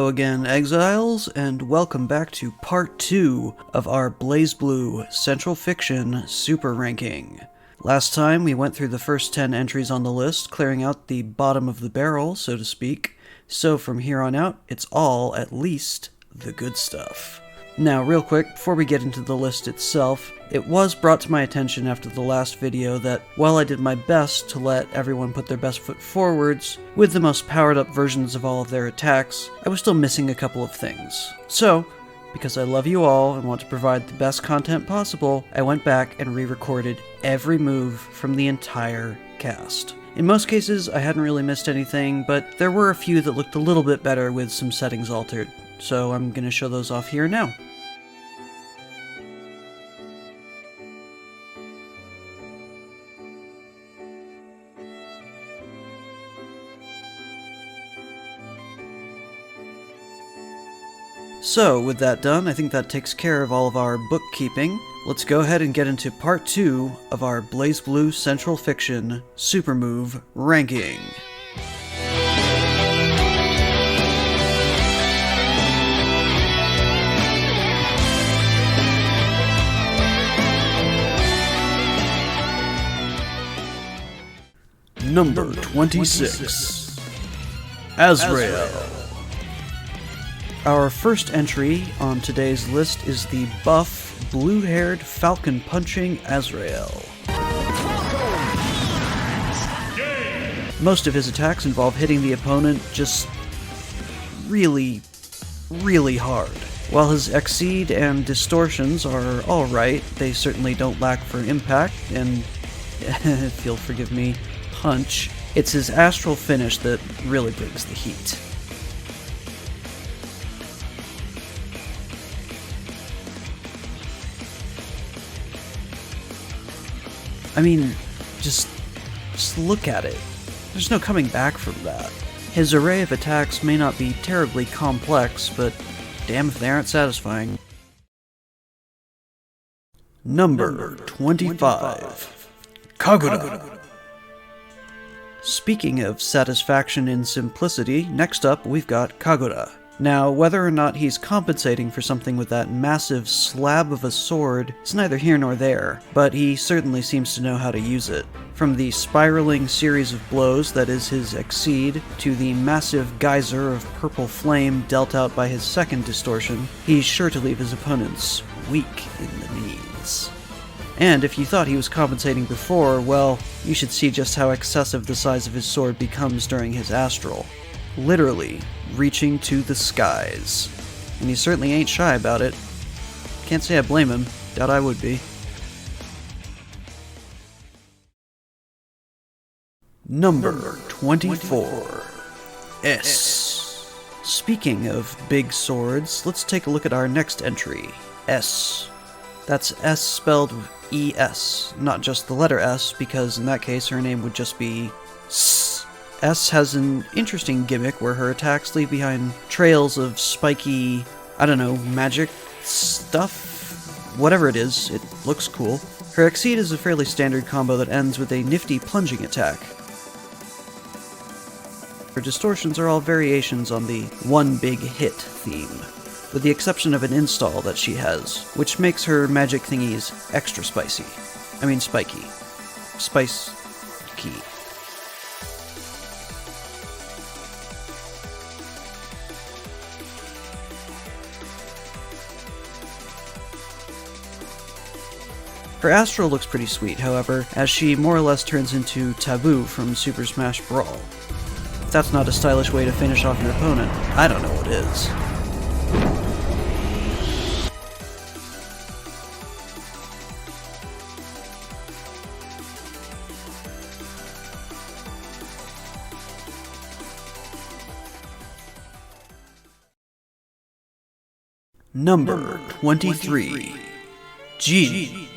Hello again, Exiles, and welcome back to part 2 of our BlazBlue Central Fiction Super Ranking. Last time we went through the first 10 entries on the list, clearing out the bottom of the barrel, so to speak, so from here on out, it's all, at least, the good stuff. Now, real quick, before we get into the list itself, it was brought to my attention after the last video that while I did my best to let everyone put their best foot forwards, with the most powered up versions of all of their attacks, I was still missing a couple of things. So, because I love you all and want to provide the best content possible, I went back and re-recorded every move from the entire cast. In most cases, I hadn't really missed anything, but there were a few that looked a little bit better with some settings altered, so I'm gonna show those off here now. So, with that done, I think that takes care of all of our bookkeeping. Let's go ahead and get into part 2 of our BlazBlue Central Fiction Super Move Ranking. Number 26. Azrael. Our first entry on today's list is the buff, blue-haired, falcon-punching Azrael. Most of his attacks involve hitting the opponent just really, really hard. While his Exceed and Distortions are alright, they certainly don't lack for impact, and, if you'll forgive me, punch. It's his Astral finish that really brings the heat. I mean, just look at it. There's no coming back from that. His array of attacks may not be terribly complex, but damn if they aren't satisfying. Number 25. Kagura. Speaking of satisfaction in simplicity, next up we've got Kagura. Now, whether or not he's compensating for something with that massive slab of a sword is neither here nor there, but he certainly seems to know how to use it. From the spiraling series of blows that is his Exceed, to the massive geyser of purple flame dealt out by his second Distortion, he's sure to leave his opponents weak in the knees. And if you thought he was compensating before, well, you should see just how excessive the size of his sword becomes during his Astral. Literally reaching to the skies. And he certainly ain't shy about it. Can't say I blame him. Doubt I would be. Number 24. S. Speaking of big swords, let's take a look at our next entry. S. That's S spelled E-S, not just the letter S, because in that case her name would just be S. S has an interesting gimmick where her attacks leave behind trails of spiky, I don't know, magic stuff? Whatever it is, it looks cool. Her Exceed is a fairly standard combo that ends with a nifty plunging attack. Her Distortions are all variations on the one big hit theme, with the exception of an install that she has, which makes her magic thingies extra spicy. I mean spiky. Spice-key. Her Astral looks pretty sweet, however, as she more or less turns into Taboo from Super Smash Brawl. If that's not a stylish way to finish off your opponent, I don't know what is. Number 23. G.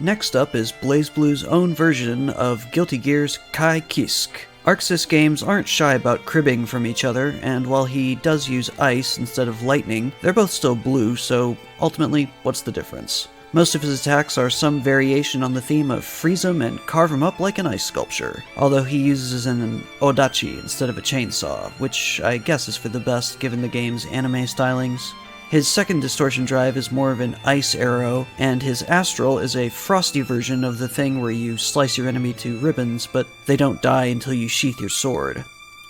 Next up is BlazBlue's own version of Guilty Gear's Kai Kisk. Arcsys games aren't shy about cribbing from each other, and while he does use ice instead of lightning, they're both still blue, so ultimately, what's the difference? Most of his attacks are some variation on the theme of freeze him and carve him up like an ice sculpture, although he uses an odachi instead of a chainsaw, which I guess is for the best given the game's anime stylings. His second Distortion Drive is more of an ice arrow, and his Astral is a frosty version of the thing where you slice your enemy to ribbons, but they don't die until you sheath your sword.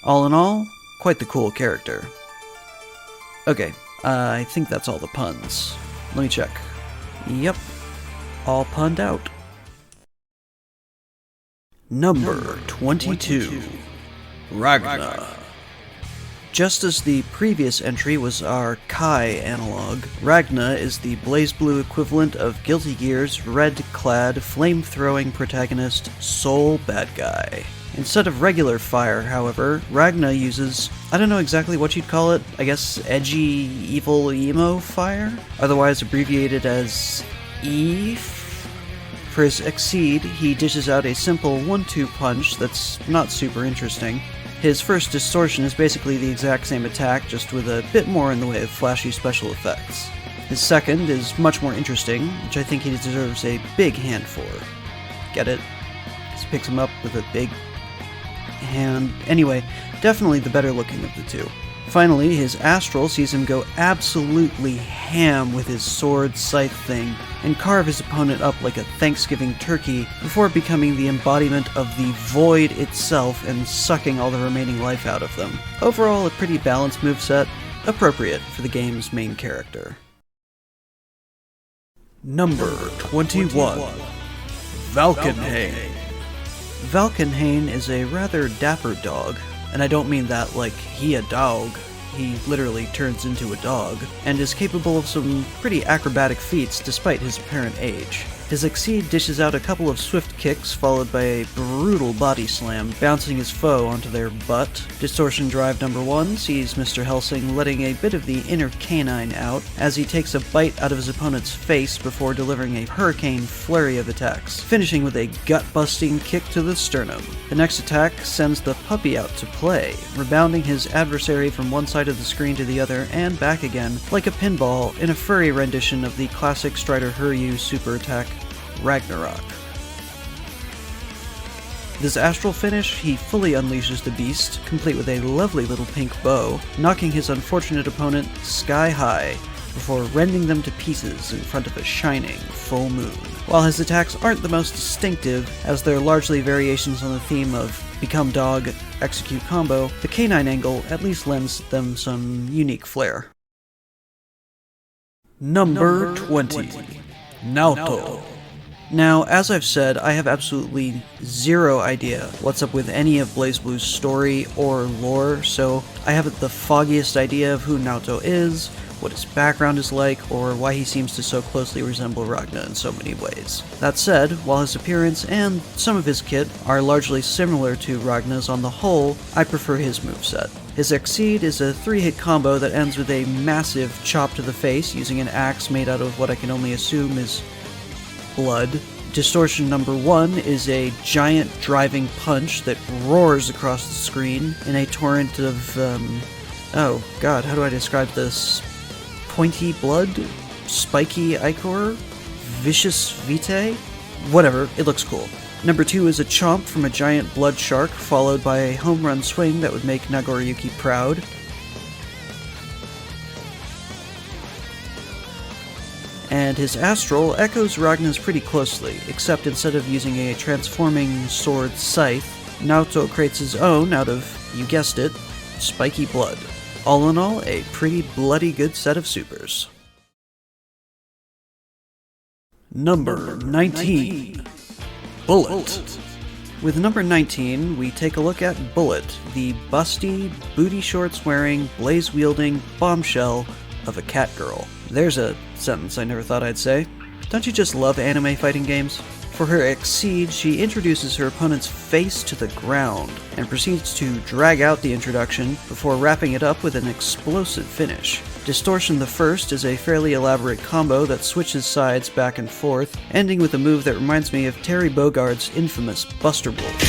All in all, quite the cool character. Okay, I think that's all the puns. Let me check. Yep, all punned out. Number 22. Ragna. Just as the previous entry was our Kai analog, Ragna is the BlazBlue equivalent of Guilty Gear's red-clad, flame-throwing protagonist, Soul Bad Guy. Instead of regular fire, however, Ragna uses, I don't know exactly what you'd call it, I guess edgy, evil emo fire? Otherwise abbreviated as EEF? For his Exceed, he dishes out a simple 1-2 punch that's not super interesting. His first Distortion is basically the exact same attack, just with a bit more in the way of flashy special effects. His second is much more interesting, which I think he deserves a big hand for. Get it? He picks him up with a big hand. Anyway, definitely the better looking of the two. Finally, his Astral sees him go absolutely ham with his sword scythe thing, and carve his opponent up like a Thanksgiving turkey before becoming the embodiment of the void itself and sucking all the remaining life out of them. Overall, a pretty balanced moveset, appropriate for the game's main character. Number 21. Valkenhayn. Valkenhayn is a rather dapper dog, and I don't mean that like he a dog. He literally turns into a dog, and is capable of some pretty acrobatic feats despite his apparent age. His Exceed dishes out a couple of swift kicks followed by a brutal body slam, bouncing his foe onto their butt. Distortion Drive number 1 sees Mr. Helsing letting a bit of the inner canine out as he takes a bite out of his opponent's face before delivering a hurricane flurry of attacks, finishing with a gut-busting kick to the sternum. The next attack sends the puppy out to play, rebounding his adversary from one side of the screen to the other and back again, like a pinball in a furry rendition of the classic Strider Huryu super attack, Ragnarok. With his Astral finish, he fully unleashes the beast, complete with a lovely little pink bow, knocking his unfortunate opponent sky high before rending them to pieces in front of a shining full moon. While his attacks aren't the most distinctive, as they're largely variations on the theme of Become Dog, Execute Combo, the canine angle at least lends them some unique flair. Number 20. Naoto. Now, as I've said, I have absolutely zero idea what's up with any of BlazBlue's story or lore, so I haven't the foggiest idea of who Naoto is, what his background is like, or why he seems to so closely resemble Ragna in so many ways. That said, while his appearance and some of his kit are largely similar to Ragna's on the whole, I prefer his moveset. His Exceed is a 3-hit combo that ends with a massive chop to the face using an axe made out of what I can only assume is blood. Distortion number 1 is a giant driving punch that roars across the screen in a torrent of, oh god, how do I describe this? Pointy blood? Spiky ichor? Vicious vitae? Whatever, it looks cool. Number 2 is a chomp from a giant blood shark, followed by a home run swing that would make Nagoriyuki proud. And his Astral echoes Ragna's pretty closely, except instead of using a transforming sword scythe, Naoto creates his own out of, you guessed it, spiky blood. All in all, a pretty bloody good set of supers. Number 19. Bullet. With number 19, we take a look at Bullet, the busty, booty shorts wearing, blaze wielding bombshell of a cat girl. There's a sentence I never thought I'd say. Don't you just love anime fighting games? For her Exceed, she introduces her opponent's face to the ground, and proceeds to drag out the introduction before wrapping it up with an explosive finish. Distortion the First is a fairly elaborate combo that switches sides back and forth, ending with a move that reminds me of Terry Bogard's infamous Buster Wolf.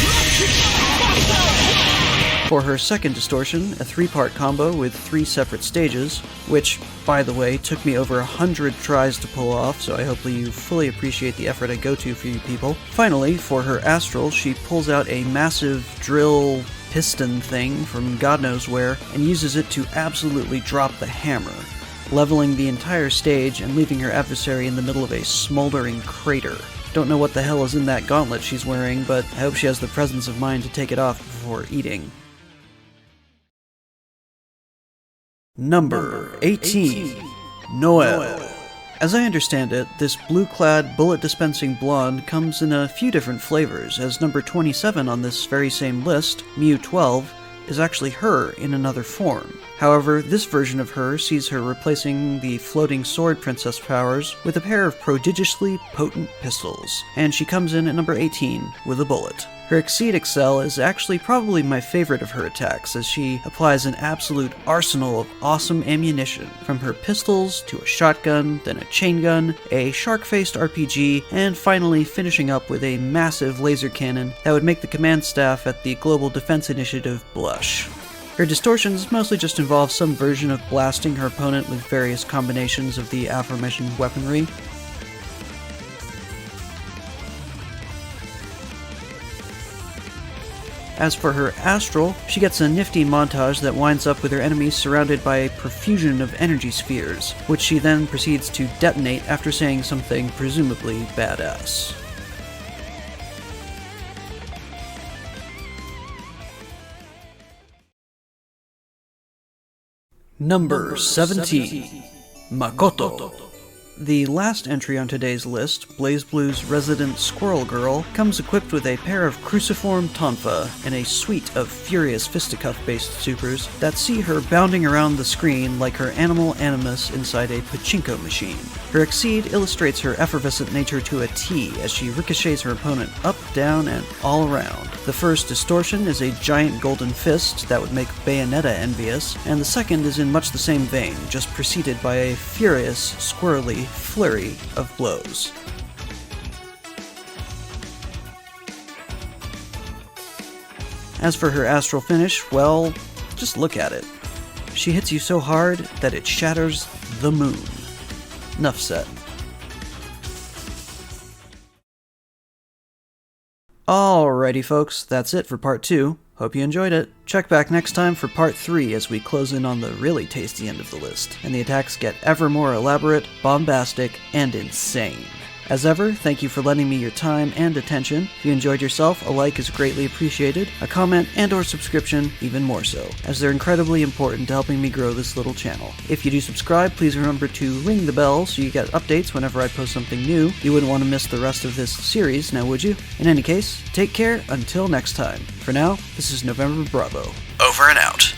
For her second distortion, a 3-part combo with 3 separate stages, which, by the way, took me over 100 tries to pull off, so I hope you fully appreciate the effort I go to for you people. Finally, for her Astral, she pulls out a massive drill piston thing from God knows where, and uses it to absolutely drop the hammer, leveling the entire stage and leaving her adversary in the middle of a smoldering crater. Don't know what the hell is in that gauntlet she's wearing, but I hope she has the presence of mind to take it off before eating. Number 18. Noel. As I understand it, this blue-clad, bullet-dispensing blonde comes in a few different flavors, as number 27 on this very same list, Mew12, is actually her in another form. However, this version of her sees her replacing the floating sword princess powers with a pair of prodigiously potent pistols, and she comes in at number 18 with a bullet. Her Exceed Accel is actually probably my favorite of her attacks, as she applies an absolute arsenal of awesome ammunition, from her pistols to a shotgun, then a chain gun, a shark-faced RPG, and finally finishing up with a massive laser cannon that would make the command staff at the Global Defense Initiative blush. Her distortions mostly just involve some version of blasting her opponent with various combinations of the aforementioned weaponry. As for her Astral, she gets a nifty montage that winds up with her enemies surrounded by a profusion of energy spheres, which she then proceeds to detonate after saying something presumably badass. Number 17. Makoto. The last entry on today's list, BlazBlue's resident Squirrel Girl, comes equipped with a pair of cruciform tonfa and a suite of furious fisticuff-based supers that see her bounding around the screen like her animal animus inside a pachinko machine. Her Exceed illustrates her effervescent nature to a T as she ricochets her opponent up, down, and all around. The first distortion is a giant golden fist that would make Bayonetta envious, and the second is in much the same vein, just preceded by a furious, squirrely flurry of blows. As for her Astral finish, well, just look at it. She hits you so hard that it shatters the moon. Enough said. Alrighty folks, that's it for part 2. Hope you enjoyed it. Check back next time for part 3 as we close in on the really tasty end of the list, and the attacks get ever more elaborate, bombastic, and insane. As ever, thank you for lending me your time and attention. If you enjoyed yourself, a like is greatly appreciated, a comment and or subscription even more so, as they're incredibly important to helping me grow this little channel. If you do subscribe, please remember to ring the bell so you get updates whenever I post something new. You wouldn't want to miss the rest of this series, now would you? In any case, take care until next time. For now, this is November Bravo. Over and out.